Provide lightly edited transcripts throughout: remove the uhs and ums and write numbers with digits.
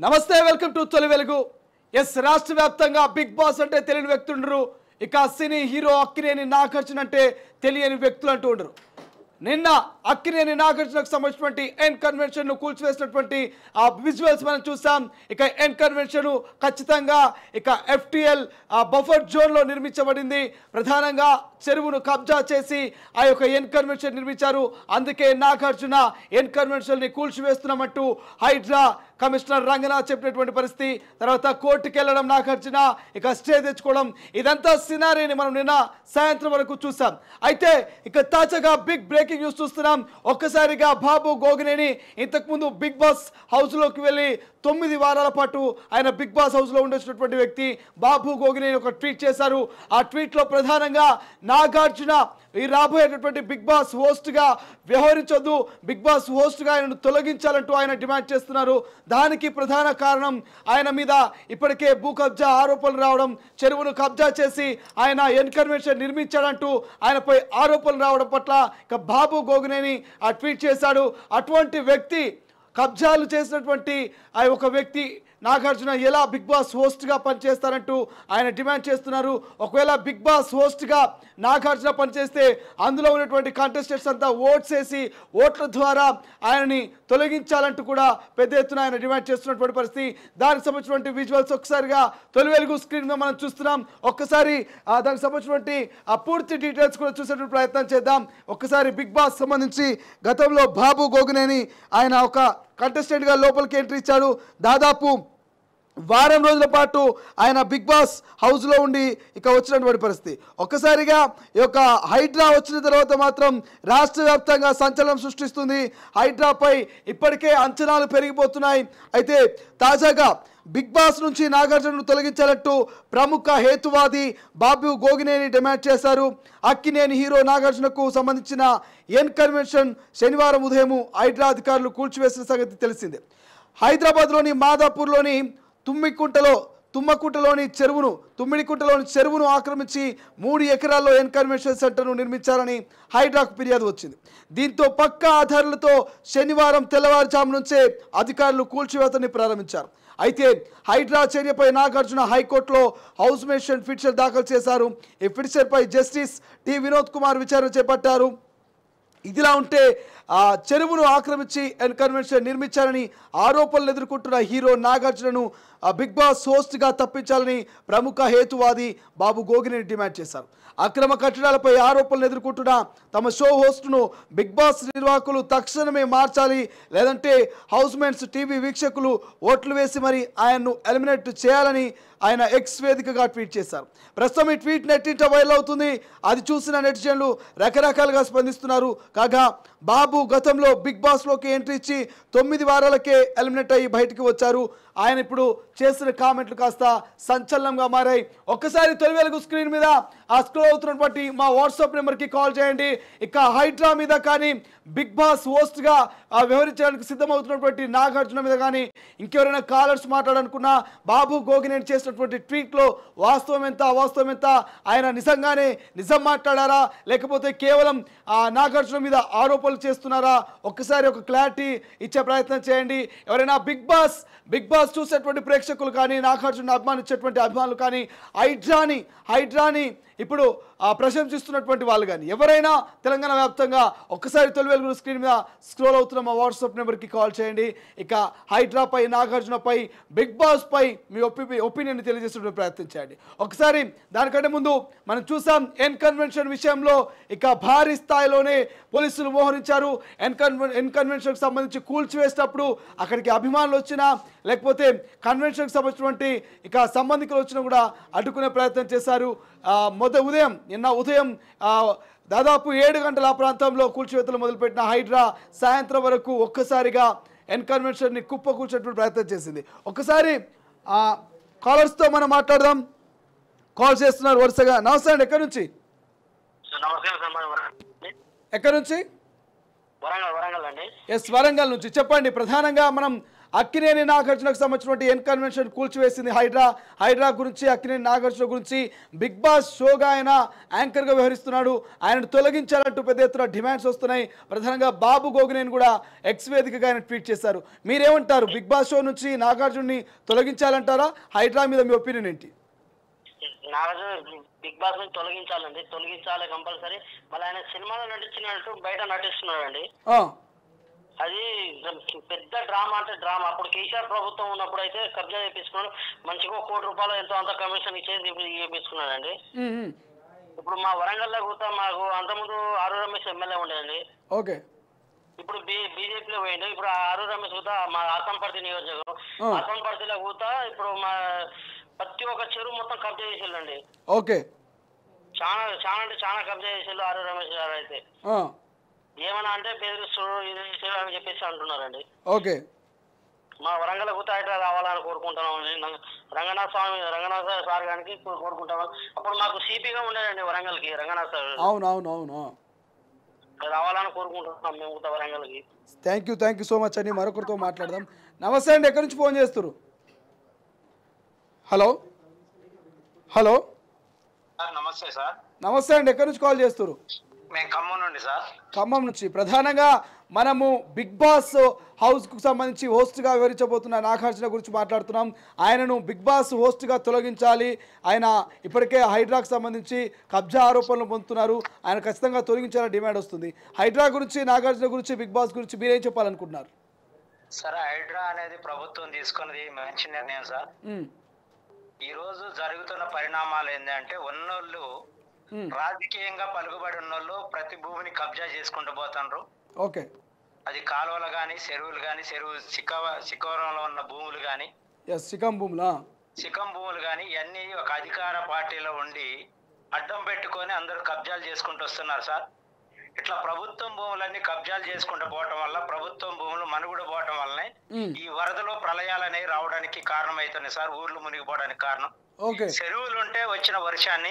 నమస్తే welcome to తొలి వెలుగు. ఎస్ రాష్ట్ర వ్యాప్తంగా బిగ్ బాస్ అంటే తెలియని వ్యక్తులు ఉండరు. ఇక సినీ హీరో అక్కినేని నాగార్జున అంటే తెలియని వ్యక్తులు అంటూ ఉండరు. నిన్న అక్కినేని నాగార్జునకు సంబంధించినటువంటి ఎన్ కన్వెన్షన్ ను కూల్చివేసినటువంటి ఆ విజువల్స్ మనం చూసాం. ఇక ఎన్ కన్వెన్షన్ ఖచ్చితంగా ఇక FTL బఫర్ జోన్ లో నిర్మించబడింది. ప్రధానంగా చెరువును కబ్జా చేసి ఆ యొక్క ఎన్ కన్వెన్షన్ నిర్మించారు. అందుకే నాగార్జున ఎన్ కన్వెన్షన్ ని కూల్చివేస్తున్నామంటూ హైడ్రా కమిషనర్ రంగనాథ్ చెప్పినటువంటి పరిస్థితి. తర్వాత కోర్టుకు వెళ్ళడం నాగార్జున, ఇక స్టే తెచ్చుకోవడం, ఇదంతా సినారీని మనం నిన్న సాయంత్రం వరకు చూసాం. అయితే ఇక తాజాగా బిగ్ బ్రేకింగ్ న్యూస్ చూస్తున్నాం. ఒక్కసారిగా బాబు గోగినేని ఇంతకుముందు బిగ్ బాస్ హౌస్లోకి వెళ్ళి 9 వారాల పాటు ఆయన బిగ్ బాస్ హౌస్లో ఉండొచ్చినటువంటి వ్యక్తి బాబు గోగినేని ఒక ట్వీట్ చేశారు. ఆ ట్వీట్లో ప్రధానంగా నాగార్జున ఈ రాబోయేటటువంటి బిగ్ బాస్ హోస్ట్గా వ్యవహరించొద్దు, బిగ్ బాస్ హోస్ట్గా ఆయనను తొలగించాలంటూ ఆయన డిమాండ్ చేస్తున్నారు. దానికి ప్రధాన కారణం ఆయన మీద ఇప్పటికే భూ కబ్జా ఆరోపణలు రావడం, చెరువును కబ్జా చేసి ఆయన ఎన్ కన్వెన్షన్ నిర్మించాడంటూ ఆయనపై ఆరోపణలు రావడం పట్ల ఇక బాబు గోగినేని ఆ ట్వీట్ చేశాడు. అటువంటి వ్యక్తి, కబ్జాలు చేసినటువంటి ఆ ఒక వ్యక్తి నాగార్జున ఎలా బిగ్ బాస్ హోస్ట్గా పనిచేస్తారంటూ ఆయన డిమాండ్ చేస్తున్నారు. ఒకవేళ బిగ్ బాస్ హోస్ట్గా నాగార్జున పనిచేస్తే అందులో ఉన్నటువంటి కంటెస్టెంట్స్ అంతా ఓట్స్ వేసి ఓట్ల ద్వారా ఆయనని తొలగించాలంటూ కూడా పెద్ద ఎత్తున ఆయన డిమాండ్ చేస్తున్నటువంటి పరిస్థితి. దానికి సంబంధించినటువంటి విజువల్స్ ఒక్కసారిగా తొలి వెలుగు స్క్రీన్ మీద మనం చూస్తున్నాం. ఒక్కసారి దానికి సంబంధించినటువంటి ఆ పూర్తి డీటెయిల్స్ కూడా చూసేటువంటి ప్రయత్నం చేద్దాం. ఒక్కసారి బిగ్ బాస్ సంబంధించి గతంలో బాబు గోగినేని ఆయన ఒక కంటెస్టెంట్గా లోపలికి ఎంట్రీ ఇచ్చాడు. దాదాపు వారం రోజుల పాటు ఆయన బిగ్ బాస్ హౌస్లో ఉండి ఇక వచ్చినటువంటి పరిస్థితి. ఒక్కసారిగా ఈ యొక్క హైడ్రా వచ్చిన తర్వాత మాత్రం రాష్ట్ర వ్యాప్తంగా సంచలనం సృష్టిస్తుంది. హైడ్రాపై ఇప్పటికే అంచనాలు పెరిగిపోతున్నాయి. అయితే తాజాగా బిగ్ బాస్ నుంచి నాగార్జునను తొలగించాలంటూ ప్రముఖ హేతువాది బాబు గోగినేని డిమాండ్ చేశారు. అక్కినేని హీరో నాగార్జునకు సంబంధించిన ఎన్ కన్వెన్షన్ శనివారం ఉదయం హైడ్రా అధికారులు కూల్చివేసిన సంగతి తెలిసిందే. హైదరాబాద్లోని మాదాపూర్లోని తుమ్మకుంటలోని చెరువును ఆక్రమించి 3 ఎకరాల్లో ఎన్ కన్వెన్షన్ సెంటర్ను నిర్మించారని హైడ్రాకు ఫిర్యాదు వచ్చింది. దీంతో పక్కా ఆధారాలతో శనివారం తెల్లవారుజాము నుంచే అధికారులు కూల్చివేతని ప్రారంభించారు. అయితే హైడ్రా చర్యపై నాగార్జున హైకోర్టులో హౌస్ మేషన్ పిటిషన్ దాఖలు చేశారు. ఈ పిటిషన్పై జస్టిస్ టి వినోద్ కుమార్ విచారణ చేపట్టారు. ఇదిలా ఉంటే చెరువును ఆక్రమించి ఎన్ కన్వెన్షన్ నిర్మించాలని ఆరోపణలు ఎదుర్కొంటున్న హీరో నాగార్జునను బిగ్ బాస్ హోస్ట్గా తప్పించాలని ప్రముఖ హేతువాది బాబు గోగినేని డిమాండ్ చేశారు. అక్రమ కట్టడాలపై ఆరోపణలు ఎదుర్కొంటున్న తమ షో హోస్ట్ను బిగ్ బాస్ నిర్వాహకులు తక్షణమే మార్చాలి, లేదంటే హౌస్మేట్స్ టీవీ వీక్షకులు ఓట్లు వేసి మరి ఆయన్ను ఎలిమినేట్ చేయాలని ఆయన ఎక్స్ వేదికగా ట్వీట్ చేశారు. ప్రస్తుతం ఈ ట్వీట్ నెట్టింట వైరల్ అవుతుంది. అది చూసిన నెటిజన్లు రకరకాలుగా స్పందిస్తున్నారు. కాగా బాబు గతంలో బిగ్ బాస్లోకి ఎంట్రీ ఇచ్చి 9 వారాలకే ఎలిమినేట్ అయ్యి బయటికి వచ్చారు. ఆయన ఇప్పుడు చేసిన కామెంట్లు కాస్త సంచలనంగా మారాయి. ఒక్కసారి తొలి వెలుగు స్క్రీన్ మీద స్క్రోల్ అవుతున్నటువంటి మా వాట్సాప్ నెంబర్కి కాల్ చేయండి. ఇక హైడ్రా మీద కానీ బిగ్ బాస్ హోస్ట్గా వ్యవహరించడానికి సిద్ధమవుతున్నటువంటి నాగార్జున మీద కానీ ఇంకెవరైనా కాలర్స్ మాట్లాడాలనుకున్నా బాబు గోగినేని చేసినటువంటి ట్వీట్లో వాస్తవం ఎంత అవాస్తవం ఎంత, ఆయన నిజంగానే నిజం మాట్లాడారా లేకపోతే కేవలం నాగార్జున మీద ఆరోపణలు చేస్తున్నారా, ఒక్కసారి ఒక క్లారిటీ ఇచ్చే ప్రయత్నం చేయండి. ఎవరైనా బిగ్ బాస్ చూసేటువంటి ప్రేక్షకులు కానీ నాగార్జున అభిమానించేటువంటి అభిమానులు కానీ హైడ్రాని ఇప్పుడు ప్రశంసిస్తున్నటువంటి వాళ్ళు కానీ ఎవరైనా తెలంగాణ వ్యాప్తంగా ఒక్కసారి తొలి వెలుగు స్క్రీన్ మీద స్క్రోల్ అవుతున్న మా వాట్సాప్ నెంబర్కి కాల్ చేయండి. ఇక హైడ్రాపై నాగార్జునపై బిగ్ బాస్ పై మీ ఒపీనియన్ తెలియజేసే ప్రయత్నం చేయండి. ఒకసారి దానికంటే ముందు మనం చూసాం ఎన్ కన్వెన్షన్ విషయంలో ఇక భారీ స్థాయిలోనే పోలీసులు మోహరించారు. ఎన్ కన్వెన్షన్కి సంబంధించి కూల్చివేసేటప్పుడు అక్కడికి అభిమానులు వచ్చినా లేకపోతే కన్వెన్షన్కి సంబంధించినటువంటి ఇక సంబంధికులు వచ్చినా కూడా అడ్డుకునే ప్రయత్నం చేశారు. నిన్న ఉదయం దాదాపు 7 గంటల ప్రాంతంలో కూల్చివేతలు మొదలుపెట్టిన హైడ్రా సాయంత్రం వరకు ఒక్కసారిగా ఎన్ కన్వెన్షన్ని కుప్పకూల్చేటువంటి ప్రయత్నం చేసింది. ఒక్కసారి కాలర్స్తో మనం మాట్లాడదాం. కాల్ చేస్తున్నారు వరుసగా. నమస్తే అండి, ఎక్కడి నుంచి? ఎక్కడి నుంచి? వరంగల్ అండి. ఎస్, వరంగల్ నుంచి చెప్పండి. ప్రధానంగా మనం అక్కినేని నాగార్జునకు సంబంధించినటువంటి ఎన్ కన్వెన్షన్ కూల్చివేసింది హైడ్రా గురించి, అక్కినేని నాగార్జున గురించి బిగ్ బాస్ షోగా ఆయన యాంకర్గా వ్యవహరిస్తున్నాడు, ఆయనను తొలగించాలంటూ పెద్ద ఎత్తున డిమాండ్స్ వస్తున్నాయి. ప్రధానంగా బాబు గోగినేని కూడా ఎక్స్ వేదికగా ఆయన ట్వీట్ చేశారు. మీరేమంటారు? బిగ్ బాస్ షో నుంచి నాగార్జున్ని తొలగించాలంటారా? హైడ్రా మీద మీ ఒపీనియన్ ఏంటి? నాగార్జున బిగ్ బాస్ నుంచి తొలగించాలి కంపల్సరీ. మళ్ళీ ఆయన సినిమాలో నటించినట్టు బయట నటిస్తున్నాడండి. అది పెద్ద డ్రామా అంటే డ్రామా. అప్పుడు కేసీఆర్ ప్రభుత్వం ఉన్నప్పుడు అయితే కబ్జా చేపించుకున్నాడు, మంచిగా ₹1 కోటి ఎంతో అంత కమిషన్ ఇచ్చేసి చేపించుకున్నాడండి. ఇప్పుడు మా వరంగల్లో కూడా మాకు అంతకుముందు ఆరు రమేష్ ఎమ్మెల్యే ఉండేదండి. ఓకే, ఇప్పుడు బీజేపీలో పోయిండు. ఇప్పుడు ఆరు రమేష్ కూడా మా ఆసంపర్తి నియోజకవర్గం, ఆసంపర్తిలో కూడా ఇప్పుడు మా ప్రతి ఒక్క చెరువు మొత్తం కబ్జా చేసేళ్ళండి. ఓకే, చాలా చాలా అంటే చాలా కబ్జా చేసేళ్ళు ఆరు రమేష్ గారు. అయితే ఏమన్నా అంటే బెదిరిస్తుడు ఇది అని చెప్పేసి అంటున్నారండి. ఓకే, మా వరంగల్ గుత్త అయితే రావాలని కోరుకుంటున్నాం. రంగనాథ్ సార్ గారికి కోరుకుంటాం. అప్పుడు మాకు సిపిగా ఉండేదండి వరంగల్కి రంగనాథ్ సార్. అవునవునవును, రావాలని కోరుకుంటున్నాం మేము గుత్త వరంగల్కి. థ్యాంక్ యూ సో మచ్ అండి. మరొకరితో మాట్లాడదాం. నమస్తే అండి, ఎక్కడి నుంచి ఫోన్ చేస్తారు? హలో హలో నమస్తే సార్. నమస్తే అండి, ఎక్కడి నుంచి కాల్ చేస్తారు? మేము ఖమ్మం నుండి సార్. ఖమ్మం నుంచి. ప్రధానంగా మనము బిగ్ బాస్ హౌస్కు సంబంధించి హోస్ట్గా వివరించబోతున్న నాగార్జున గురించి మాట్లాడుతున్నాం. ఆయనను బిగ్ బాస్ హోస్ట్గా తొలగించాలి, ఆయన ఇప్పటికే హైడ్రాకు సంబంధించి కబ్జా ఆరోపణలు పొందుతున్నారు, ఆయన ఖచ్చితంగా తొలగించాలని డిమాండ్ వస్తుంది. హైడ్రా గురించి, నాగార్జున గురించి, బిగ్ బాస్ గురించి మీరేం చెప్పాలనుకుంటున్నారు? సార్, హైడ్రా అనేది ప్రభుత్వం తీసుకున్నది మంచి నిర్ణయం సార్. ఈ రోజు జరుగుతున్న పరిణామాలు ఏంటంటే ఉన్నోళ్ళు రాజకీయంగా పలుకుబడి ఉన్నోళ్ళు ప్రతి భూమిని కబ్జా చేసుకుంటూ పోతాండ్రు. ఓకే, అది కాలువలు కానీ చెరువులు కానీ, చెరువు శిఖరంలో ఉన్న భూములు కానీ, శిఖం భూములు కానీ ఇవన్నీ ఒక అధికార పార్టీలో ఉండి అడ్డం పెట్టుకొని అందరూ కబ్జాలు చేసుకుంటూ వస్తున్నారు సార్. ఇట్లా ప్రభుత్వం భూములన్నీ కబ్జాలు చేసుకుంటూ పోవటం వల్ల, ప్రభుత్వం భూములు మనుగడ పోవటం వల్లనే ఈ వరదలో ప్రళయాలు అనేవి రావడానికి కారణం అవుతున్నాయి సార్. ఊర్లు మునిగిపోవడానికి కారణం చెరువులు ఉంటే వచ్చిన వర్షాన్ని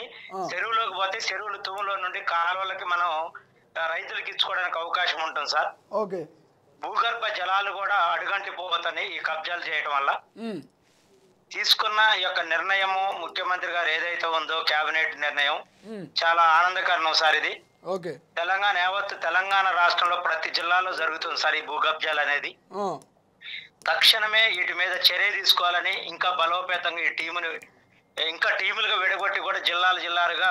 చెరువులోకి పోతే చెరువులు తుమ్ములో నుండి కాలువలకి మనం రైతులకు ఇచ్చుకోవడానికి అవకాశం ఉంటుంది సార్. భూగర్భ జలాలు కూడా అడుగంటి పోతున్నాయి ఈ కబ్జాలు చేయడం వల్ల. తీసుకున్న ఈ యొక్క నిర్ణయము ముఖ్యమంత్రి గారు ఏదైతే ఉందో కేబినెట్ నిర్ణయం చాలా ఆనందకరణం సార్. ఇది తెలంగాణ రాష్ట్రంలో ప్రతి జిల్లాలో జరుగుతుంది సార్ ఈ భూగబ్జాలు అనేది. తక్షణమే వీటి మీద చర్య తీసుకోవాలని, ఇంకా బలోపేతంగా ఈ టీముని ఇంకా టీములుగా విడగొట్టి కూడా జిల్లాలుగా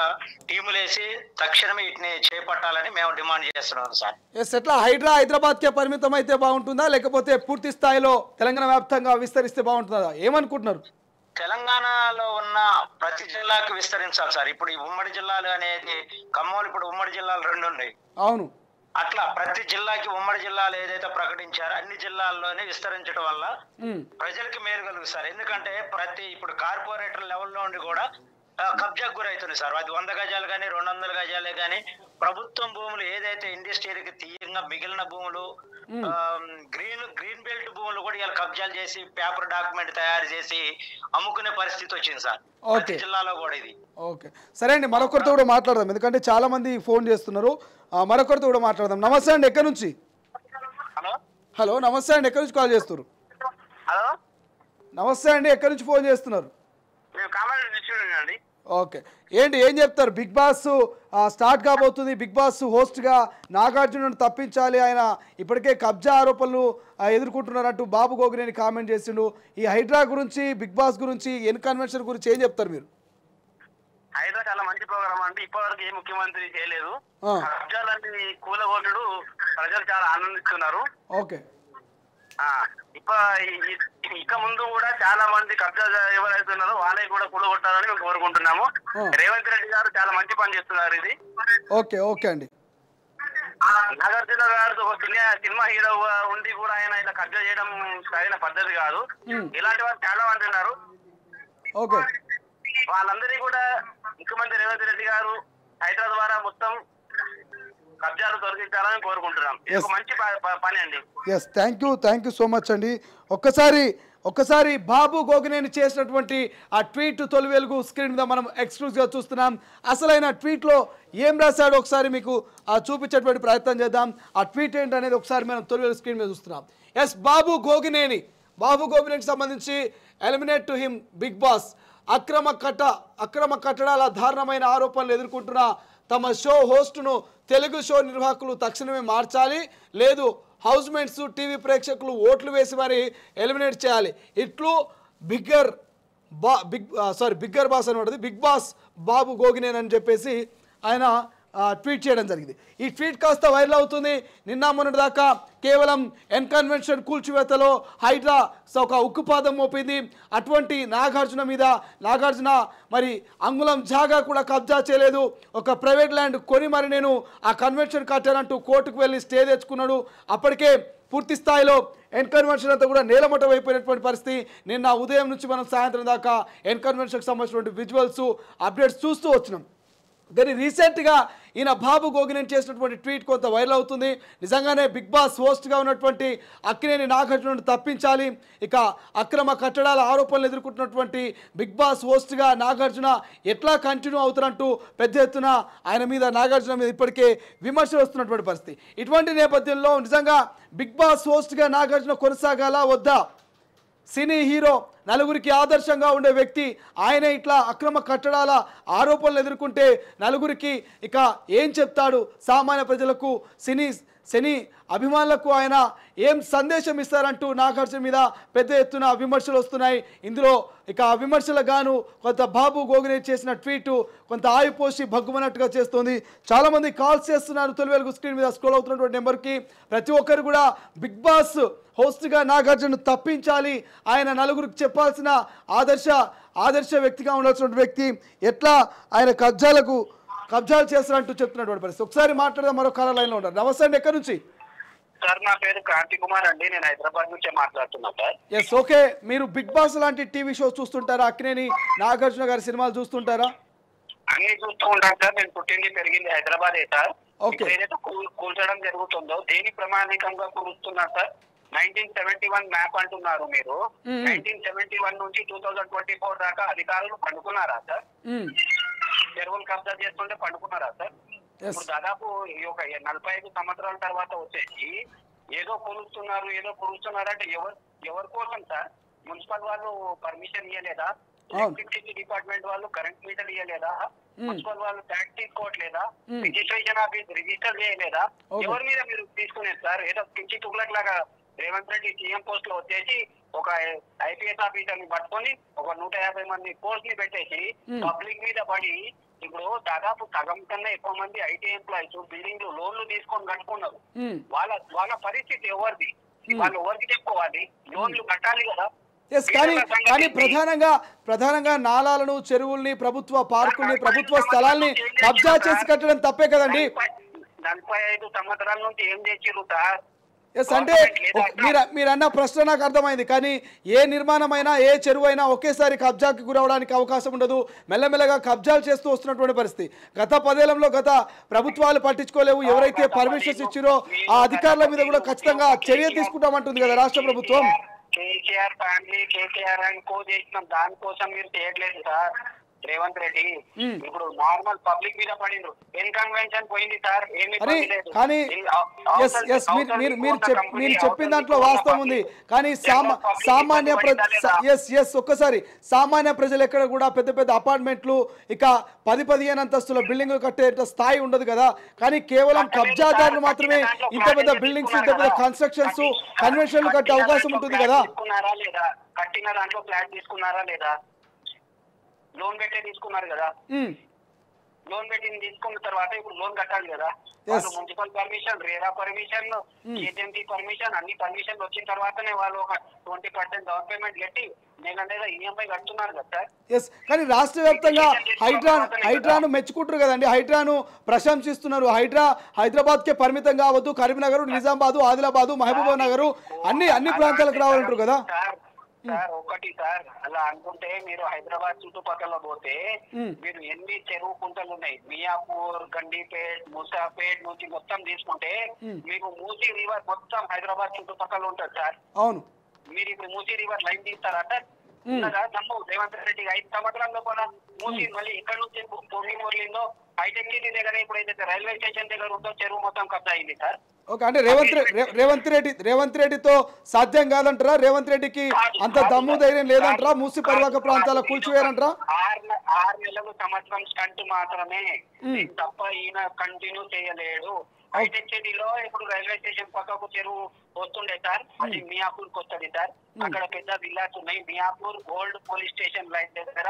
టీములు వేసి తక్షణమే వీటిని చేపట్టాలని మేము డిమాండ్ చేస్తున్నాం సార్. ఎట్లా హైడ్రా హైదరాబాద్కే పరిమితం అయితే బాగుంటుందా, లేకపోతే పూర్తి స్థాయిలో తెలంగాణ వ్యాప్తంగా విస్తరిస్తే బాగుంటుందా? ఏమనుకుంటున్నారు? తెలంగాణలో ఉన్న ప్రతి జిల్లాకు విస్తరించాలి సార్. ఇప్పుడు ఈ ఉమ్మడి జిల్లాలు అనేది ఖమ్మం, ఇప్పుడు ఉమ్మడి జిల్లాలు 2 ఉన్నాయి. అవును, అట్లా ప్రతి జిల్లాకి ఉమ్మడి జిల్లాలు ఏదైతే ప్రకటించారో అన్ని జిల్లాల్లోనే విస్తరించడం వల్ల ప్రజలకి మేలు కలుగు సార్. ఎందుకంటే ఇప్పుడు కార్పొరేటర్ లెవెల్లో ఉండి కూడా కబ్జాకు గురవుతుంది సార్. అది 100 గజాలు కానీ 200 గజాలే కానీ ప్రభుత్వం భూములు ఏదైతే ఇండస్ట్రీకి తీయంగా మిగిలిన భూములు, గ్రీన్ బెల్ట్ భూములు కూడా ఇలా కబ్జాలు చేసి పేపర్ డాక్యుమెంట్ తయారు చేసి అమ్ముకునే పరిస్థితి వచ్చింది సార్ ప్రతి జిల్లాలో కూడా. ఇది ఓకే, సరే అండి, మరొకరితో కూడా మాట్లాడదాం ఎందుకంటే చాలా మంది ఫోన్ చేస్తున్నారు. మరొకరితో కూడా మాట్లాడదాం. నమస్తే అండి, ఎక్కడి నుంచి? హలో నమస్తే అండి, ఎక్కడి నుంచి కాల్ చేస్తున్నారు? నమస్తే అండి, ఎక్కడి నుంచి ఫోన్ చేస్తున్నారు? ఓకే, ఏం చెప్తారు? బిగ్ బాస్ స్టార్ట్ కాబోతుంది. బిగ్ బాస్ హోస్ట్గా నాగార్జునను తప్పించాలి, ఆయన ఇప్పటికే కబ్జా ఆరోపణలు ఎదుర్కొంటున్నారంటూ బాబు గోగినేని కామెంట్ చేసిండు. ఈ హైడ్రా గురించి, బిగ్ బాస్ గురించి, ఎన్ కన్వెన్షన్ గురించి ఏం చెప్తారు మీరు? హైడ్రా చాలా మంచి ప్రోగ్రామ్ అండి. ఇప్పటివరకు ఏ ముఖ్యమంత్రి చేయలేదు. కబ్జాలన్నీ కూలగొట్టుడు ప్రజలు చాలా ఆనందిస్తున్నారు. ఓకే, ఇక ముందు కూడా చాలా మంది కబ్జా ఎవరైతే ఉన్నారో వాళ్ళకి కూడా కూలగొట్టాలని మేము కోరుకుంటున్నాము. రేవంత్ రెడ్డి గారు చాలా మంచి పని చేస్తున్నారు. ఇది ఓకే అండి. నాగార్జున గారు ఒక సినిమా హీరో ఉండి కూడా ఆయన ఇలా కబ్జా చేయడం సరైన పద్ధతి కాదు. ఇలాంటి వారు చాలా మంది ఉన్నారు. వాళ్ళందరినీ కూడా ముఖ్యమంత్రి రేవంత్ రెడ్డి గారు హైదరాబాద్ ద్వారా మొత్తం కబ్జాలు తొలగించాలని కోరుకుంటున్నాం. ఇది ఒక మంచి పని అండి. థ్యాంక్ యూ సో మచ్ అండి. ఒక్కసారి బాబు గోగినేని చేసినటువంటి ఆ ట్వీట్ తొలి వెలుగు స్క్రీన్ మీద మనం ఎక్స్క్లూజివ్గా చూస్తున్నాం. అసలైన ట్వీట్లో ఏం రాశాడో ఒకసారి మీకు చూపించేటువంటి ప్రయత్నం చేద్దాం. ఆ ట్వీట్ ఏంటనేది ఒకసారి మనం తొలి వెలుగు స్క్రీన్ మీద చూస్తున్నాం. బాబు గోగినేని బాబు గోగినేనికి సంబంధించి eliminate to him Bigg Boss అక్రమ కట్టడాల దారుణమైన ఆరోపణలు ఎదుర్కొంటున్న తమ షో హోస్టును తెలుగు షో నిర్వాహకులు తక్షణమే మార్చాలి, లేదు హౌస్ మేట్స్ టీవీ ప్రేక్షకులు ఓట్లు వేసి మరి ఎలిమినేట్ చేయాలి. ఇట్లు బిగ్గర్ బాస్ అని ఉంటుంది, బిగ్ బాస్ బాబు గోగినేని అని చెప్పేసి ఆయన ట్వీట్ చేయడం జరిగింది. ఈ ట్వీట్ కాస్త వైరల్ అవుతుంది. నిన్న మొన్నటి దాకా కేవలం ఎన్కన్వెన్షన్ కూల్చివేతలో హైడ్రా ఒక ఉక్కుపాదం మోపింది. అటువంటి నాగార్జున మరి అంగుళం జాగా కూడా కబ్జా చేయలేదు. ఒక ప్రైవేట్ ల్యాండ్ కొని మరి నేను ఆ కన్వెన్షన్ కట్టానంటూ కోర్టుకు వెళ్ళి స్టే తెచ్చుకున్నాడు. అప్పటికే పూర్తి స్థాయిలో ఎన్కన్వెన్షన్ అంతా కూడా నేలమట్టం అయిపోయినటువంటి పరిస్థితి. నిన్న ఉదయం నుంచి మనం సాయంత్రం దాకా ఎన్కన్వెన్షన్కి సంబంధించినటువంటి విజువల్స్ అప్డేట్స్ చూస్తూ వచ్చినాం. కానీ రీసెంట్గా ఈయన బాబు గోగినేని చేసినటువంటి ట్వీట్ కొంత వైరల్ అవుతుంది. నిజంగానే బిగ్ బాస్ హోస్ట్గా ఉన్నటువంటి అక్కినేని నాగార్జునను తప్పించాలి. ఇక అక్రమ కట్టడాల ఆరోపణలు ఎదుర్కొంటున్నటువంటి బిగ్ బాస్ హోస్ట్గా నాగార్జున ఎట్లా కంటిన్యూ అవుతారంటూ పెద్ద ఎత్తున నాగార్జున మీద ఇప్పటికే విమర్శలు వస్తున్నటువంటి పరిస్థితి. ఇటువంటి నేపథ్యంలో నిజంగా బిగ్ బాస్ హోస్ట్గా నాగార్జున కొనసాగాల వద్దా? సినీ హీరో, నలుగురికి ఆదర్శంగా ఉండే వ్యక్తి ఆయన ఇట్లా అక్రమ కట్టడాల ఆరోపణలు ఎదుర్కొంటే నలుగురికి ఇక ఏం చెప్తాడు? సామాన్య ప్రజలకు, సినీ అభిమానులకు ఆయన ఏం సందేశం ఇస్తారంటూ నాగార్జున మీద పెద్ద ఎత్తున విమర్శలు వస్తున్నాయి. ఇందులో ఇక ఆ విమర్శలకు గాను కొంత బాబు గోగినేని చేసిన ట్వీటు కొంత ఆయుపోసి భగ్గుమన్నట్టుగా చేస్తుంది. చాలామంది కాల్స్ చేస్తున్నారు. తొలి వెలుగు స్క్రీన్ మీద స్క్రోల్ అవుతున్నటువంటి నెంబర్కి. ప్రతి ఒక్కరు కూడా బిగ్ బాస్ హోస్ట్గా నాగార్జునను తప్పించాలి, ఆయన నలుగురికి చెప్పాల్సిన ఆదర్శ వ్యక్తిగా ఉండాల్సిన వ్యక్తి ఎట్లా ఆయన కబ్జాలు చేస్తారంటూ చెప్తున్నటువంటి పరిస్థితి. ఒకసారి మాట్లాడదాం. మరో కాల లైన్లో ఉంటారు. నమస్తే అండి, ఎక్కడి నుంచి? సార్ నా పేరు క్రాంతి కుమార్ అండి, నేను హైదరాబాద్ నుంచే మాట్లాడుతున్నా సార్. Yes, okay. మీరు బిగ్ బాస్ లాంటి టీవీ షో చూస్తుంటారా? అక్కినేని నాగార్జున గారి సినిమాలు చూస్తుంటారా? అన్ని చూస్తూ ఉంటాను సార్. నేను పుట్టింది పెరిగింది హైదరాబాదే సార్. ఏదైతే కూల్చడం జరుగుతుందో దేని ప్రమాణికంగా కూలుస్తున్నారు సార్? 1971 మ్యాప్ అంటున్నారు మీరు. 1971 నుంచి 2024 దాకా అధికారులు పండుకున్నారా సార్? చెరువులు కబ్జా చేస్తుంటే పండుకున్నారా సార్? ఇప్పుడు దాదాపు ఈ ఒక 45 సంవత్సరాల తర్వాత వచ్చేసి ఏదో కూలుస్తున్నారు అంటే ఎవరి కోసం సార్? మున్సిపల్ వాళ్ళు పర్మిషన్ ఇవ్వలేదా? ఎలక్ట్రిసిటీ డిపార్ట్మెంట్ వాళ్ళు కరెంట్ మీటర్ ఇవ్వలేదా? మున్సిపల్ వాళ్ళు ట్యాక్స్ తీసుకోవట్లేదా? రిజిస్ట్రేషన్ ఆఫీస్ రిజిస్టర్ చేయలేదా? ఎవరి మీద మీరు తీసుకునేది సార్? ఏదో కించి తుగ్లక్ లాగా రేవంత్ రెడ్డి సీఎం పోస్ట్ లో వచ్చేసి ఒక ఐపీఎస్ ఆఫీసర్ ని పట్టుకొని ఒక 150 మంది పోస్ట్ ని పెట్టేసి పబ్లిక్ మీద పడి ఇప్పుడు దాదాపు సగం కన్నా ఎక్కువ మంది ఐటీ ఎంప్లాయీస్ బిల్డింగ్ లోన్లు తీసుకొని కట్టుకున్నారు. వాళ్ళ పరిస్థితి ఎవరిది? వాళ్ళు ఎవరికి చెప్పుకోవాలి? లోన్లు కట్టాలి కదా. కానీ ప్రధానంగా నాలాలను, చెరువుల్ని, ప్రభుత్వ పార్కుల్ని, ప్రభుత్వ స్థలాల్ని కబ్జా చేసి కట్టడం తప్పే కదండి. 45 సంవత్సరాల నుంచి ఏం చేసిర్రు సార్? ఎస్, అంటే మీరు అన్న ప్రశ్న నాకు అర్థమైంది. కానీ ఏ నిర్మాణమైనా, ఏ చెరువు అయినా ఒకేసారి కబ్జాకి గురవడానికి అవకాశం ఉండదు. మెల్లమెల్లగా కబ్జాలు చేస్తూ వస్తున్నటువంటి పరిస్థితి. గత 10 ఏళ్లలో గత ప్రభుత్వాలు పట్టించుకోలేవు. ఎవరైతే పర్మిషన్స్ ఇచ్చిరో ఆ అధికారుల మీద కూడా ఖచ్చితంగా చర్య తీసుకుంటామంటుంది కదా రాష్ట్ర ప్రభుత్వం. KCR family, KCR and co చేసిన దానికోసం మీరు చేయట్లేదు సార్. రేవంత్ రెడ్డి ఇప్పుడు నార్మల్ పబ్లిక్ మీద పడిండ్రు. ఎన్కన్వెన్షన్ పోయింది సార్, కానీ మీరు చెప్పిన దాంట్లో వాస్తవం ఉంది. కానీ ఒక్కసారి సామాన్య ప్రజలు ఎక్కడ కూడా పెద్ద పెద్ద అపార్ట్మెంట్లు, ఇక 10-15 అంతస్తుల బిల్డింగ్లు కట్టే స్థాయి ఉండదు కదా. కానీ కేవలం కబ్జాదారులు మాత్రమే ఇంత పెద్ద బిల్డింగ్స్, ఇంత పెద్ద కన్స్ట్రక్షన్స్, కన్వెన్షన్లు కట్టే అవకాశం ఉంటుంది కదా. కట్టిన దాంట్లో ఫ్లాట్ తీసుకున్నారా లేదా? లోన్ పెట్టే తీసుకున్నారు కదా. లోన్ పెట్టి తీసుకున్న తర్వాత ఇప్పుడు లోన్ కట్టాలి కదా. వాళ్ళు municipal permission, RERA permission, agency permission, అన్ని పర్మిషన్లు వచ్చిన తర్వాతనే వాళ్ళు ఒక 20% డౌన్ పేమెంట్ కట్టి నెల ఈఎంఐ కడుతున్నారు కదా సార్. ఎస్, కానీ రాష్ట్ర వ్యాప్తంగా హైడ్రాను మెచ్చుకుంటారు కదండి. హైడ్రాను ప్రశంసిస్తున్నారు. హైదరాబాద్ కే పరిమితం కావద్దు, కరీంనగర్, నిజామాబాద్, ఆదిలాబాద్, మహబూబా నగర్ అన్ని ప్రాంతాలకు రావాలంటారు కదా సార్. ఒకటి సార్, అలా అనుకుంటే మీరు హైదరాబాద్ చుట్టుపక్కల పోతే మీరు ఎన్ని చెరువు కుంటలు ఉన్నాయి, మియాపూర్, గండిపేట్, ముసాపేట్ నుంచి మొత్తం తీసుకుంటే మీకు మూసీ రివర్ మొత్తం హైదరాబాద్ చుట్టుపక్కల ఉంటుంది సార్. అవును. మీరు ఇప్పుడు మూసీ రివర్ లైన్ తీస్తారా సార్? నమ్ము రేవంత్ రెడ్డి 5 సంవత్సరాల్లో కూడా మూసీ మళ్ళీ ఇక్కడ నుంచి పొంగి మురళిందో హైటెక్ సిటీ దగ్గర ఇప్పుడు ఏదైతే రైల్వే స్టేషన్ దగ్గర ఉందో చెరువు మొత్తం కబ్జా అయింది సార్. ఓకే, అంటే రేవంత్ రెడ్డితో సాధ్యం కాదంటారా? రేవంత్ రెడ్డికి అంత దమ్ము ధైర్యం లేదంటారా? మూసి పరివాహక ప్రాంతాల కూల్చివేయాలంటారా? 6 నెలలు సంవత్సరం స్టంట్ మాత్రమే తప్ప ఈయన కంటిన్యూ చేయలేడు. హైటెక్సిటీలో ఇప్పుడు రైల్వే స్టేషన్ పక్కకు చెరువు వస్తుండే సార్, అది మియాపూర్ వస్తుంది సార్. అక్కడ పెద్ద విల్లాస్ ఉన్నాయి. Miyapur old police station line దగ్గర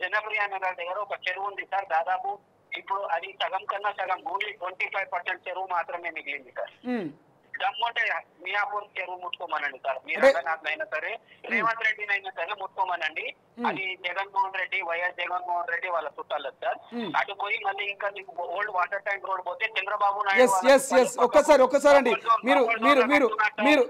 జనప్రియ నగర్ దగ్గర ఒక చెరువు ఉంది సార్. దాదాపు ఇప్పుడు అది సగం కన్నా సగం, ఓన్లీ 25% చెరువు మాత్రమే మిగిలింది సార్. దమ్ముంటే మియాపూర్ చెరువు ముట్టుకోమనండి సార్. మీరు అయినా సరే, రేవంత్ రెడ్డిని అయినా సరే ముట్టుకోమనండి. అది జగన్మోహన్ రెడ్డి, వైఎస్ జగన్మోహన్ రెడ్డి వాళ్ళ చుట్టాలు సార్. అటు పోయి మళ్ళీ ఇంకా నీకు ఓల్డ్ వాటర్ ట్యాంక్ రోడ్ పోతే చంద్రబాబు నాయుడు ఒక్కసారి అండి,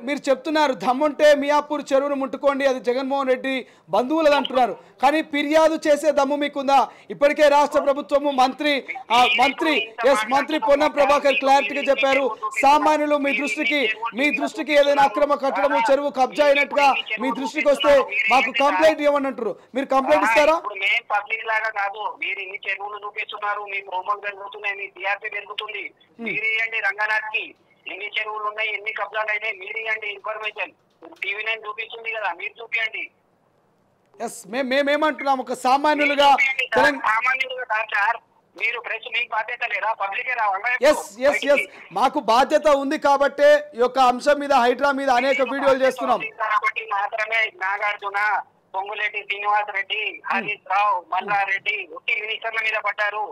మీరు చెప్తున్నారు దమ్ముంటే మియాపూర్ చెరువును ముట్టుకోండి, అది జగన్మోహన్ రెడ్డి బంధువులది అంటున్నారు. కానీ ఫిర్యాదు చేసే దమ్ము మీకుందా? ఇప్పటికే రాష్ట్ర ప్రభుత్వము మంత్రి పొన్నం ప్రభాకర్ క్లారిటీగా చెప్పారు. సామాన్యులు మీ దృష్టికి ఏదైనా అక్రమ కట్టడము, చెరువు కబ్జా అయినట్టుగా మీ దృష్టికి వస్తే మాకు కంప్లైంట్ ఇవ్వమని అంటారు. మీరు కంప్లైంట్ ఇస్తారా? పబ్లిక్ లాగా కాదు, మీరు ఇన్ని చెరువులు చూపిస్తున్నారు, మీ ప్రోమోలు పెరుగుతున్నాయి, మీ టీఆర్పీ పెరుగుతుంది. మీరు ఇవ్వండి రంగనాథ్కి ఎన్ని చెరువులు ఉన్నాయి, ఎన్ని కబ్జాలు అయినాయి, మీరు ఇవ్వండి ఇన్ఫర్మేషన్. టీవీ 9 చూపిస్తుంది కదా, మీరు చూపించండి. మేమేమంటున్నాం, ఒక సామాన్యులుగా సార్, మీరు ప్రెస్ మీకు బాధ్యత లేదా? పబ్లికే రావాలా? ఎస్ మాకు బాధ్యత ఉంది కాబట్టే ఈ యొక్క అంశం మీద, హైడ్రా మీద అనేక వీడియోలు చేస్తున్నాం. కాబట్టి మాత్రమే నాగార్జున, పొంగులేటి శ్రీనివాస్ రెడ్డి, హరీష్ రావు, మల్లారెడ్డి ఒట్టి మినిస్టర్ల మీద పడ్డారు.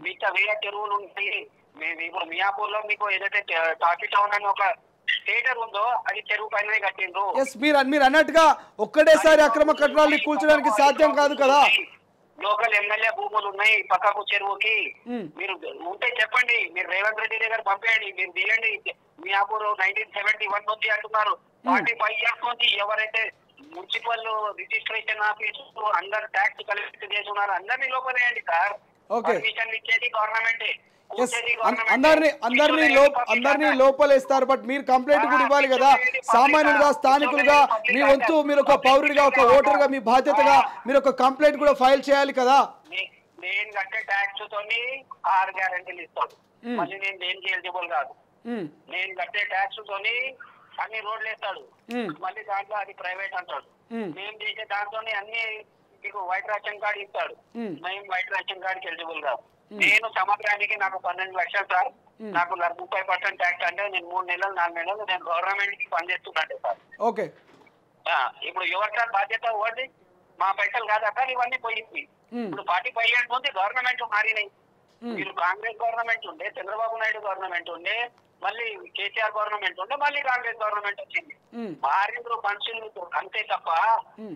మిగతా వేరే చెరువులు ఉంటాయి. మేము ఇప్పుడు మియాపూర్ లో మీకు ఏదైతే టాకీ టౌన్ అని ఒక థియేటర్ ఉందో అది చెరువు పైన కట్టిండ్రు. మీరు అన్నట్టుగా ఒక్కడేసారి అక్రమ కట్టడాన్ని కూల్చడానికి సాధ్యం కాదు కదా. లోకల్ ఎమ్మెల్యే భూములు ఉన్నాయి పక్కకు చెరువుకి. మీరు ఉంటే చెప్పండి, మీరు రేవంత్ రెడ్డి దగ్గర పంపేయండి, మీరు తీయండి. మియాపూర్ 1971 నుంచి అంటున్నారు. 45 years నుంచి ఎవరైతే మున్సిపల్ రిజిస్ట్రేషన్ ఆఫీసు అందరు ట్యాక్స్ కలెక్ట్ చేసి ఉన్నారు, అందరినీ లోపలేయండి సార్. పర్మిషన్ ఇచ్చేది గవర్నమెంటే. అందరినీ లోపలేస్తారు. బట్ మీరు కంప్లైంట్ కూడా ఇవ్వాలి కదా. సామాన్యులుగా, స్థానికులుగా మీ వంతు, మీరు ఒక పౌరుడిగా, ఒక ఓటర్గా మీ బాధ్యతగా మీరు ఒక కంప్లైంట్ కూడా ఫైల్ చేయాలి కదా. నేను కట్టే ట్యాక్స్ తోని 6 గ్యారెంటీలు ఇస్తాడు. మళ్ళీ నేను దేనికి ఎలిజిబుల్ కాదు. నేను కట్టే ట్యాక్స్ తోని అన్ని రోడ్లు వేస్తాడు. మళ్ళీ దాంట్లో అది ప్రైవేట్ అంటాడు. మేము చేసే దాంతోనే అన్ని మీకు వైట్ రేషన్ కార్డు ఇస్తాడు. మేము వైట్ రేషన్ కార్డుకి ఎలిజిబుల్ కాదు. నేను సంవత్సరానికి నాకు 12 లక్షలు సార్. నాకు 30% ట్యాక్స్ అంటే నేను 3 నెలలు 4 నెలలు నేను గవర్నమెంట్ కి పనిచేస్తున్నాను సార్. ఓకే, ఇప్పుడు ఎవరి సార్ బాధ్యత? ఓడి మా పైసలు కాదా సార్ ఇవన్నీ పోయింది. ఇప్పుడు 45 years నుంచి గవర్నమెంట్ మారినాయి. మీరు కాంగ్రెస్ గవర్నమెంట్ ఉండే, చంద్రబాబు నాయుడు గవర్నమెంట్ ఉండే, మళ్ళీ కేసీఆర్ గవర్నమెంట్ ఉండే, మళ్ళీ కాంగ్రెస్ గవర్నమెంట్ వచ్చింది. మారిండ్రు మనుషులు అంతే తప్ప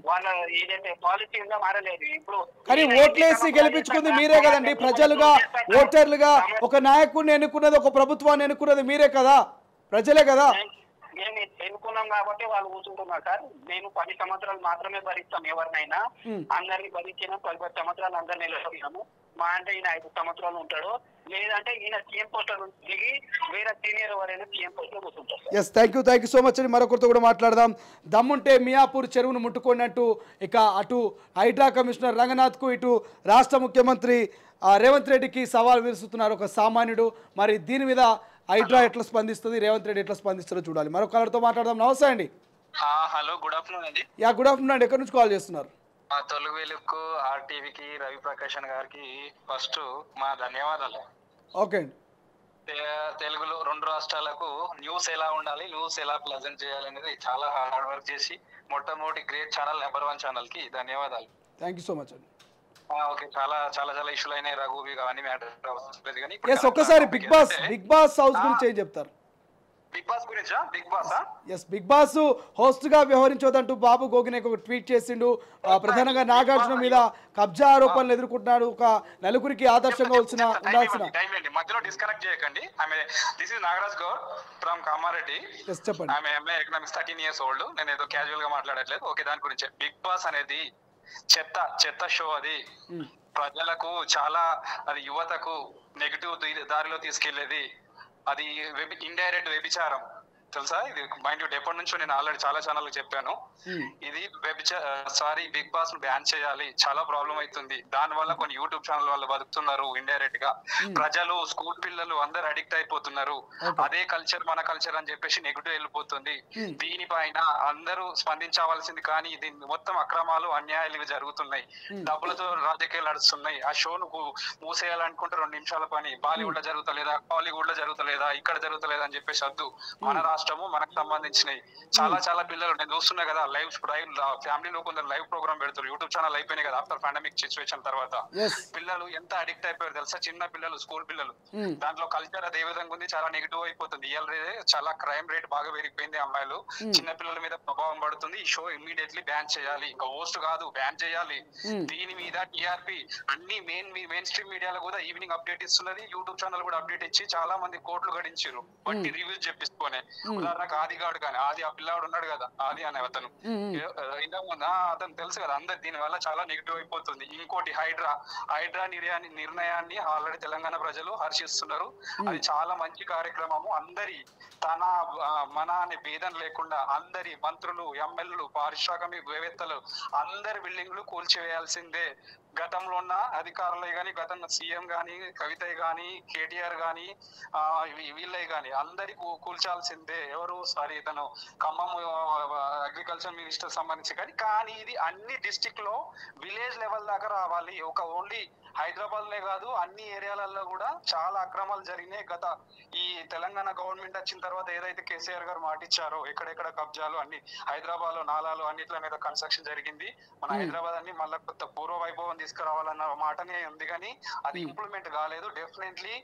వాళ్ళ ఏదైతే పాలసీ ఉందో మారలేదు. ఇప్పుడు కానీ ఓట్లేసి గెలిపించుకుంది మీరే కదండి. ప్రజలుగా, ఓటర్లుగా ఒక నాయకుడిని ఎన్నుకున్నది, ఒక ప్రభుత్వాన్ని ఎన్నుకున్నది మీరే కదా, ప్రజలే కదా. మేము ఎన్నుకున్నాం కాబట్టి వాళ్ళు కూర్చుంటున్నారు సార్. నేను 10 సంవత్సరాలు మాత్రమే భరిస్తాం ఎవరినైనా. అందరినీ భరించినాం. 10 సంవత్సరాలు అందరినీ నిలబడినాము. మా అంటే ఈయన 5 సంవత్సరాలు ఉంటాడు, లేదంటే ఈయన సీఎం పోస్ట్ దిగి వేరే సీనియర్ ఎవరైనా సీఎం పోస్ట్ లో కూర్చుంటారు. Yes, thank you so much అండి. మరొకరితో కూడా మాట్లాడదాం. దమ్ముంటే మియాపూర్ చెరువును ముట్టుకున్నట్టు ఇక అటు హైడ్రా కమిషనర్ రంగనాథ్కు, ఇటు రాష్ట్ర ముఖ్యమంత్రి రేవంత్ రెడ్డికి సవాల్ విరుస్తున్నారు ఒక సామాన్యుడు. మరి దీని మీద హైడ్రా ఎట్లా స్పందిస్తుంది, రేవంత్ రెడ్డి ఎట్లా స్పందిస్తారో చూడాలి. మరొక కలర్తో మాట్లాడదాం. నమస్తే అండి. హలో, గుడ్ ఆఫ్టర్నూన్ అండి. గుడ్ ఆఫ్టర్నూన్ అండి. ఎక్కడి నుంచి కాల్ చేస్తున్నారు? తెలుగు వెలుగుకు, ఆర్టీవీకి, రవి ప్రకాశన్ గారికి ఫస్ట్ మా ధన్యవాదాలు. ఓకే అండి. తెలుగులో 2 రాష్ట్రాలకు న్యూస్ ఎలా ఉండాలి, న్యూస్ ఎలా ప్రెజెంట్ చేయాలి అనేది చాలా హార్డ్ వర్క్ చేసి మొట్టమొదటి గ్రేట్ ఛానల్, నెంబర్ 1 ఛానల్ కి ధన్యవాదాలు. థ్యాంక్ యూ సో మచ్ అండి. ఓకే, చాలా ఇష్యూలు అయినాయి రఘు, అవన్నీ మ్యాటర్ అవసరం కానీ ఒక్కసారి బిగ్ బాస్ హౌస్ గురించి ఏం చెప్తారు? బిగ్ బాస్ గురించా? బిగ్ బాస్ హోస్ట్ గా వ్యవహరించొద్దంటూ బాబు గోగినేకి ఒక ట్వీట్ చేసిండు. ప్రధానంగా నాగార్జున మీద కబ్జా ఆరోపణలు ఎదుర్కొంటున్నాడు. ఒక నలుగురికి ఆదర్శంగా ఉండాల్సిన మధ్యలో డిస్కనెక్ట్ చేయకండి. ఆమె this is Nagaraj Goud from Kamareddy. చెప్పండి. ఆమె ఎంఏ ఎకనామిక్స్ 13 years old. నేను ఏదో క్యాజువల్ గా మాట్లాడట్లేదు. ఓకే, దాని గురించి బిగ్ బాస్ అనేది చెత్త షో. అది ప్రజలకు చాలా, అది యువతకు నెగిటివ్ దారిలో తీసుకెళ్లేది. అది ఇండైరెక్ట్ వ్యభిచారం. తెలుసా? ఇది మైండ్ ఎప్పటి నుంచో నేను ఆల్రెడీ చాలా ఛానల్ చెప్పాను. ఇది బిగ్ బాస్ ను బ్యాన్ చేయాలి, చాలా ప్రాబ్లం అవుతుంది. దాని వల్ల కొన్ని యూట్యూబ్ ఛానల్ వాళ్ళు బతుకుతున్నారు ఇండైరెక్ట్ గా. ప్రజలు, స్కూల్ పిల్లలు అందరు అడిక్ట్ అయిపోతున్నారు. అదే కల్చర్ మన కల్చర్ అని చెప్పేసి నెగిటివ్ వెళ్ళిపోతుంది. దీనిపైన అందరూ స్పందించవలసింది. కానీ దీన్ని మొత్తం అక్రమాలు, అన్యాయాలు జరుగుతున్నాయి. డబ్బులతో రాజకీయాలు నడుస్తున్నాయి. ఆ షోను మూసేయాలనుకుంటే 2 నిమిషాల పని. బాలీవుడ్ లో జరుగుతలేదా, హాలీవుడ్ లో జరుగుతలేదా, ఇక్కడ జరుగుతలేదా అని చెప్పేసి వద్దు. మన రాష్ట్రము మనకు సంబంధించినవి. చాలా పిల్లలు నేను చూస్తున్నా కదా, లైవ్ ఫ్యామిలీలో కొందరు లైవ్ ప్రోగ్రామ్ పెడతారు. యూట్యూబ్ ఛానల్ అయిపోయినాయి కదా ఆఫ్టర్ పాండమిక్ సిచ్యువేషన్ తర్వాత. పిల్లలు ఎంత అడిక్ట్ అయిపోయారు తెలుసా? చిన్న పిల్లలు, స్కూల్ పిల్లలు. దాంట్లో కల్చర్ అదే విధంగా ఉంది, చాలా నెగిటివ్ అయిపోతుంది. చాలా క్రైమ్ రేట్ బాగా పెరిగిపోయింది. అమ్మాయిలు, చిన్న పిల్లల మీద ప్రభావం పడుతుంది. ఈ షో ఇమ్మీడియట్లీ బ్యాన్ చేయాలి. ఇంకా హోస్ట్ కాదు, బ్యాన్ చేయాలి. దీని మీద టీఆర్పీ అన్ని మెయిన్ స్ట్రీమ్ మీడియాలో కూడా ఈవినింగ్ అప్డేట్ ఇస్తున్నది. యూట్యూబ్ ఛానల్ కూడా అప్డేట్ ఇచ్చి చాలా మంది కోట్లు గడించారు బట్టి రివ్యూస్ చెప్పిస్తూనే. ఉదాహరణకు ఆదిగాడు కానీ, ఆ పిల్లాడు ఉన్నాడు కదా, ఆది అనే అతను, అతను తెలుసు కదా అందరు. దీని వల్ల చాలా నెగిటివ్ అయిపోతుంది. ఇంకోటి హైడ్రా నిర్ణయాన్ని ఆల్రెడీ తెలంగాణ ప్రజలు హర్షిస్తున్నారు. అది చాలా మంచి కార్యక్రమము. అందరి మన అనే భేదం లేకుండా అందరి మంత్రులు, ఎమ్మెల్యేలు, పారిశ్రామికవేత్తలు అందరి బిల్డింగ్లు కూల్చివేయాల్సిందే. గతంలో ఉన్న అధికారులే గాని, గతంలో సీఎం గాని, కవిత గాని, కేటీఆర్ గాని, వీళ్ళే గాని అందరి కూల్చాల్సిందే. తను ఖమ్మం అగ్రికల్చర్ మినిస్టర్ సంబంధించి కానీ ఇది అన్ని డిస్ట్రిక్ట్ లో విలేజ్ లెవెల్ దాకా రావాలి. ఓన్లీ హైదరాబాద్ లే కాదు, అన్ని ఏరియాలలో కూడా చాలా అక్రమాలు జరిగినాయి. ఈ తెలంగాణ గవర్నమెంట్ వచ్చిన తర్వాత ఏదైతే కేసీఆర్ గారు మాటిచ్చారో, ఎక్కడెక్కడ కబ్జాలు అన్ని హైదరాబాద్ లో నాలాలు అన్నిట్ల మీద కన్స్ట్రక్షన్ జరిగింది. మన హైదరాబాద్ అన్ని మళ్ళీ కొత్త పూర్వ వైభవం తీసుకురావాలన్న మాటనే ఉంది, కానీ అది ఇంప్లిమెంట్ కాలేదు. డెఫినెట్లీ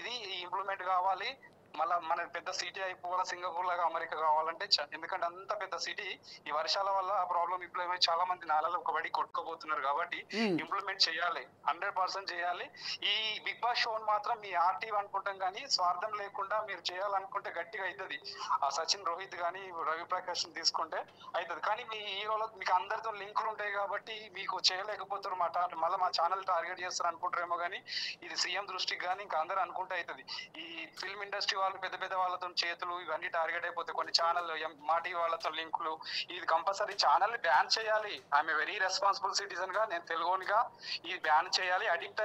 ఇది ఇంప్లిమెంట్ కావాలి. మళ్ళీ మన పెద్ద సిటీ అయిపోవాలి, సింగపూర్ లాగా అమెరికా కావాలంటే. ఎందుకంటే అంత పెద్ద సిటీ ఈ వర్షాల వల్ల ఆ ప్రాబ్లం ఇంప్లిమెంట్, చాలా మంది నాలలో ఒకబడి కొట్టుకోబోతున్నారు. కాబట్టి ఇంప్లిమెంట్ చేయాలి, 100% చేయాలి. ఈ బిగ్ బాస్ షో మాత్రం మీ ఆర్టీవీ అనుకుంటాం, కానీ స్వార్థం లేకుండా మీరు చేయాలనుకుంటే గట్టిగా అవుతుంది. ఆ సచిన్, రోహిత్ గానీ, రవి ప్రకాష్ తీసుకుంటే అవుతుంది. కానీ మీ హీరోలో మీకు అందరితో లింకులు ఉంటాయి కాబట్టి మీకు చేయలేకపోతారు. మళ్ళీ మా ఛానల్ టార్గెట్ చేస్తారు అనుకుంటారేమో, కానీ ఇది సీఎం దృష్టికి కానీ ఇంకా అందరూ అనుకుంటే అవుతుంది. ఈ ఫిల్మ్ ఇండస్ట్రీ వాళ్ళు పెద్ద వాళ్ళతో చేతులు ఇవన్నీ టార్గెట్ అయిపోతాయి. కొన్ని ఛానల్, మా టీవీ వాళ్ళతో లింకులు, ఇది కంపల్సరీ ఛానల్ బ్యాన్ చేయాలి. ఐఎమ్ వెరీ రెస్పాన్సిబుల్ సిటిజన్ గా, నేను తెలుగునిగా ఇది బ్యాన్ చేయాలి. అడిక్ట్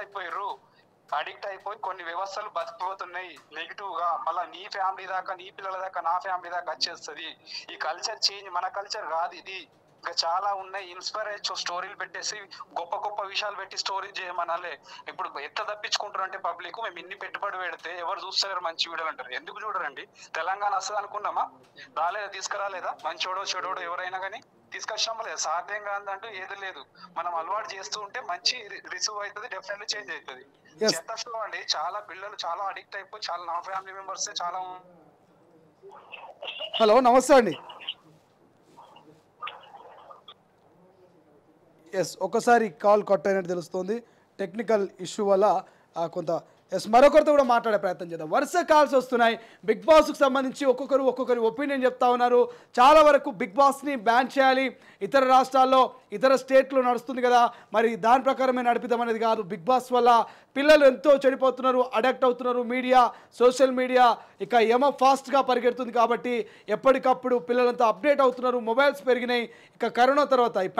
అయిపోయి కొన్ని వ్యవస్థలు బతికిపోతున్నాయి నెగిటివ్ గా. మళ్ళీ నీ ఫ్యామిలీ దాకా, నీ పిల్లల దాకా, నా ఫ్యామిలీ దాకా వచ్చేస్తుంది. ఈ కల్చర్ చేంజ్ మన కల్చర్ కాదు ఇది. ఇంకా చాలా ఉన్నాయి. ఇన్స్పైర్ అయ్యే స్టోరీలు పెట్టేసి గొప్ప విషయాలు పెట్టి స్టోరీ చేయమనాలే. ఇప్పుడు ఎట్లా తప్పించుకుంటారు అంటే పబ్లిక్, మేము ఇన్ని పెట్టుబడి పెడితే ఎవరు చూస్తారు మంచి వీడియోలు అంటారు. ఎందుకు చూడరండి? తెలంగాణ వస్తుంది అనుకున్నామా? రాలేదా? తీసుకురాలేదా? మంచోడో చెడోడో ఎవరైనా కానీ తీసుకొచ్చినామా లేదా? సాధ్యం కాదంటూ ఏది లేదు. మనం అలవాటు చేస్తూ ఉంటే మంచి రిసీవ్ అవుతుంది, డెఫినెట్లీ చేంజ్ అవుతుంది. చెత్త షో అండి. చాలా పిల్లలు చాలా అడిక్ట్ అయిపోయి, చాలా నా ఫ్యామిలీ మెంబర్స్ చాలా. హలో, నమస్తే అండి. ఒకసారి కాల్ కట్ అయినట్టు తెలుస్తుంది. టెక్నికల్ ఇష్యూ వల్ల కొంత మరొకరితో కూడా మాట్లాడే ప్రయత్నం చేద్దాం. వరుస కాల్స్ వస్తున్నాయి. బిగ్ బాస్కు సంబంధించి ఒక్కొక్కరి ఒపీనియన్ చెప్తా ఉన్నారు. చాలా వరకు బిగ్ బాస్ని బ్యాన్ చేయాలి, ఇతర రాష్ట్రాల్లో, ఇతర స్టేట్లో నడుస్తుంది కదా, మరి దాని ప్రకారమే నడిపిద్దాం అనేది కాదు. బిగ్ బాస్ వల్ల పిల్లలు ఎంతో చెడిపోతున్నారు, అడాక్ట్ అవుతున్నారు. మీడియా, సోషల్ మీడియా ఇక ఫాస్ట్గా పరిగెడుతుంది కాబట్టి ఎప్పటికప్పుడు పిల్లలంతా అప్డేట్ అవుతున్నారు. మొబైల్స్ పెరిగినాయి. ఇక కరోనా తర్వాత ఈ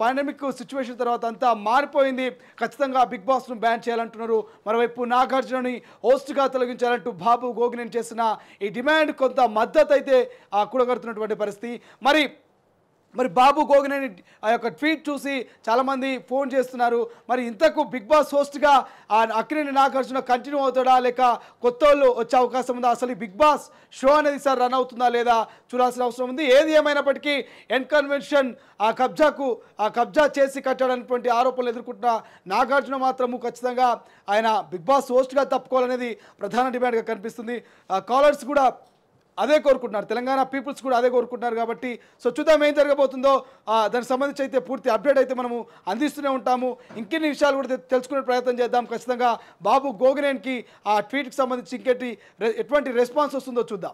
పాండమిక్ సిచ్యువేషన్ తర్వాత అంతా మారిపోయింది. ఖచ్చితంగా బిగ్ బాస్ను బ్యాన్ చేయాలంటున్నారు. మరోవైపు నాగార్జునని హోస్ట్గా తొలగించాలంటూ బాబు గోగినేని చేసిన ఈ డిమాండ్ కొంత మద్దతు అయితే కూడగడుతున్నటువంటి పరిస్థితి. మరి బాబు గోగినేని ఆ యొక్క ట్వీట్ చూసి చాలామంది ఫోన్ చేస్తున్నారు. మరి ఇంతకు బిగ్ బాస్ హోస్ట్గా అక్కినేని నాగార్జున కంటిన్యూ అవుతాడా, లేక కొత్త వాళ్ళు వచ్చే అవకాశం ఉందా? అసలు ఈ బిగ్ బాస్ షో అనేది సార్ రన్ అవుతుందా లేదా చూడాల్సిన అవసరం ఉంది. ఏది ఏమైనప్పటికీ ఎన్ కన్వెన్షన్ కబ్జా చేసి కట్టాడనేటువంటి ఆరోపణలు ఎదుర్కొంటున్న నాగార్జున మాత్రము ఖచ్చితంగా ఆయన బిగ్ బాస్ హోస్ట్గా తప్పుకోవాలనేది ప్రధాన డిమాండ్గా కనిపిస్తుంది. కాలర్స్ కూడా అదే కోరుకుంటున్నారు, తెలంగాణ పీపుల్స్ కూడా అదే కోరుకుంటున్నారు. కాబట్టి చూద్దాం ఏం జరగబోతుందో. దానికి సంబంధించి అయితే పూర్తి అప్డేట్ అయితే మనము అందిస్తూనే ఉంటాము. ఇంకెన్ని విషయాలు కూడా తెలుసుకునే ప్రయత్నం చేద్దాం. ఖచ్చితంగా బాబు గోగినేనికి ఆ ట్వీట్కి సంబంధించి ఎటువంటి రెస్పాన్స్ వస్తుందో చూద్దాం.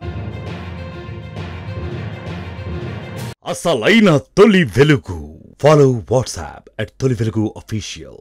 అసలైన తొలి వెలుగు. ఫాలో వాట్సాప్ @తొలి వెలుగు official.